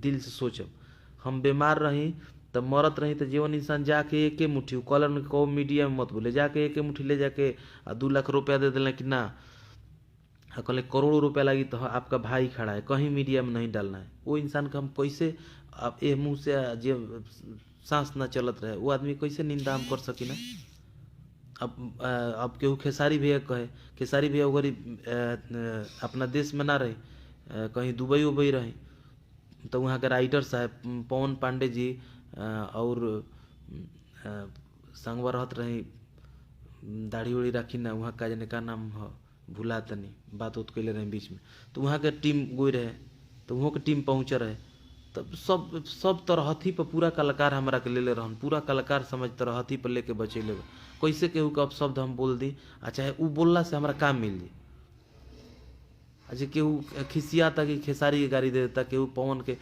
दिल से सोचब। हम बीमार रही तब मरत रही तो जीवन इंसान जाके एके मुट्ठी कॉलर को मीडिया में मत बोले, जाके एके मुट्ठी ले जाके 2 लाख रुपया दे दिले कि ना, कहले करोड़ों रुपया लगी तो आपका भाई खड़ा है, कहीं मीडिया में नहीं डालना है। वो इंसान का हम कैसे, अब ए मुँह से जे सांस ना चलत रहे वो आदमी कैसे निंदा हम कर सकी ना। अब केहू खेसारी भैया कहे, खेसारी भैया अगर अपना देश में ना रहे, कहीं दुबई उबई रहे, तो वहाँ के राइटर साहब पवन पांडे जी और संगवा रहत रही, दाढ़ी उड़ी रखी ना, वहाँ का जाने का नाम हो भूला तनी, बात उत कैले रहे बीच में, तो वहाँ के टीम गई रहे, तो वहाँ के टीम पहुँचे रहे, तब सब तरहथी पर पूरा कलाकार हमारा के ले ले रहन, पूरा कलाकार समझ तरहथी पर लेके बचे ले। कैसे केहू का शब्द हम बोल दी, चाहे वो बोलला से हमारा काम मिल जाए। अच्छा केहू खिसियाता कि खेसारी के गाली दे देता, केहू पवन के,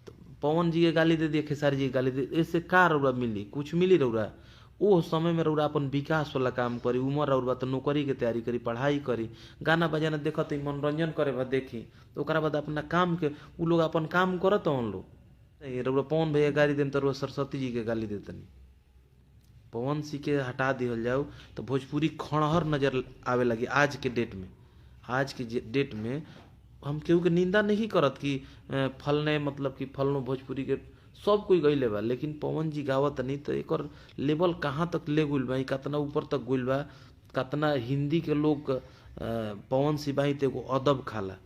तो पवन जी के गाली दे दिया, खेसारी जी के गाली दे, इससे का रौरा मिली, कुछ मिली रौरा? वो समय में रौरा अपन विकास वाला काम करी, उम्र रौरा तो नौकरी के तैयारी करी, पढ़ाई करी, गाना बजाना देखत मनोरंजन करे बा देखी, तो ओकरा बाद अपना काम के उ लोग अपन काम करत उन लोग। रौरा पवन भैया गाली देम तो रौरा सरस्वती जी के गाली देतनी। पवन सिंह के हटा दिहल जाओ तो भोजपुरी खड़हर नजर आवे लगी। आज के डेट में, आज के डेट में हम केहू के निंदा नहीं करत कि फलने मतलब कि फलनो भोजपुरी के सब कोई गईले बा, लेकिन पवन जी गावत नहीं तो एक लेवल कहाँ तक ले गुल बा, कितना ऊपर तक गुल बा, कितना हिंदी के लोग पवन सिंह तो एगो अदब खाला।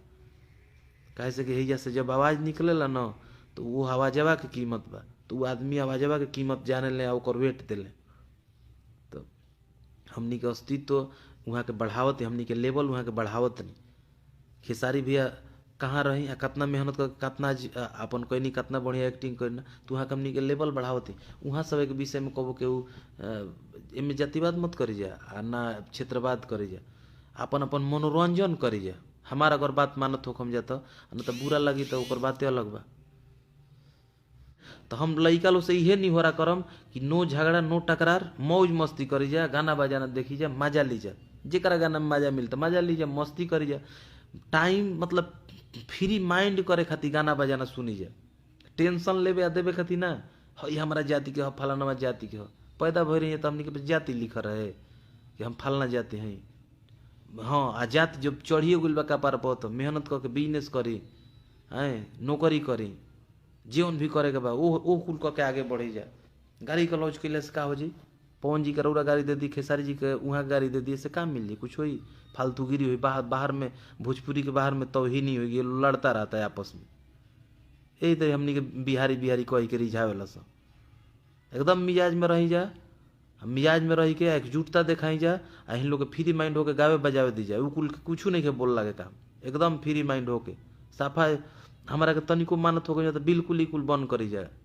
कहे से कि हैया से जब आवाज़ निकलेला न तो वो आवाजवा के कीमत बा, तो वो आदमी आवाजवा के कीमत जाने ले और वेट दिले, तो हमनी के अस्तित्व वहाँ के बढ़ावत, हमनी के लेवल वहाँ के बढ़ावत नहीं। खेसारी भैया कहाँ रही, कितना मेहनत कर, कितना अपन कहनी, कितना बढ़िया एक्टिंग करना, तो वहाँ के हमनी के लेवल बढ़ावत। वहाँ सब एक विषय में कबो केहू एमे जातिवाद मत करी जा, ना क्षेत्रवाद करी जा, अपन अपन मनोरंजन करी जा। हमारा अगर बात मानत हो हम जाता, न तो बुरा लगी तो ओकर बातें अलग बा। तो हम लइका लोग से इहे निहोरा करम कि नो झगड़ा नो टकरार, मौज मस्ती करी जा, गाना बजाना देखी जा, मजा ली जा, जेकरा गाना में मजा मिलता मजा ली जा, मस्ती करी जा। टाइम मतलब फ्री माइंड करे खातिर गाना बजाना सुनी जा, टेंशन लेवे आ देवे खातिर ना। हई हमारा जाति के हो, फलाना जाति के हो, पैदा भई रही है तो हमने के जाति लिखा रहे कि हम फलाना जाति हैं। हाँ, आ जाति जब चढ़िए गुल बा कपार पर तो मेहनत करके बिजनेस करी, नौकरी करी, जीवन भी करे के बा, ओ कुल करके आगे बढ़ी जा। गाड़ी का लॉन्च कैले से का हो जी? पवन जी का रौरा गाड़ी दे दी, खेसारी जी के वहाँ गाड़ी दे दी, से काम मिल जी? कुछ होई? फालतूगिरी हुई बाहर में, भोजपुरी के बाहर में तौहीनी होगी, लड़ता रहता है आपस में। यही तो हमनी के बिहारी कही के रिझावेला सब। एकदम मिजाज में रही जा, मिजाज में रही के एकजुटता दिखाई जा, इन लोग के फ्री माइंड होके गावे बजावे दी जाए, कुल कुछ नहीं के बोल लगे काम, एकदम फ्री माइंड होके साफा हमारा के तनिको मानत हो गई तो बिल्कुल ही कुल बंद करी जाए।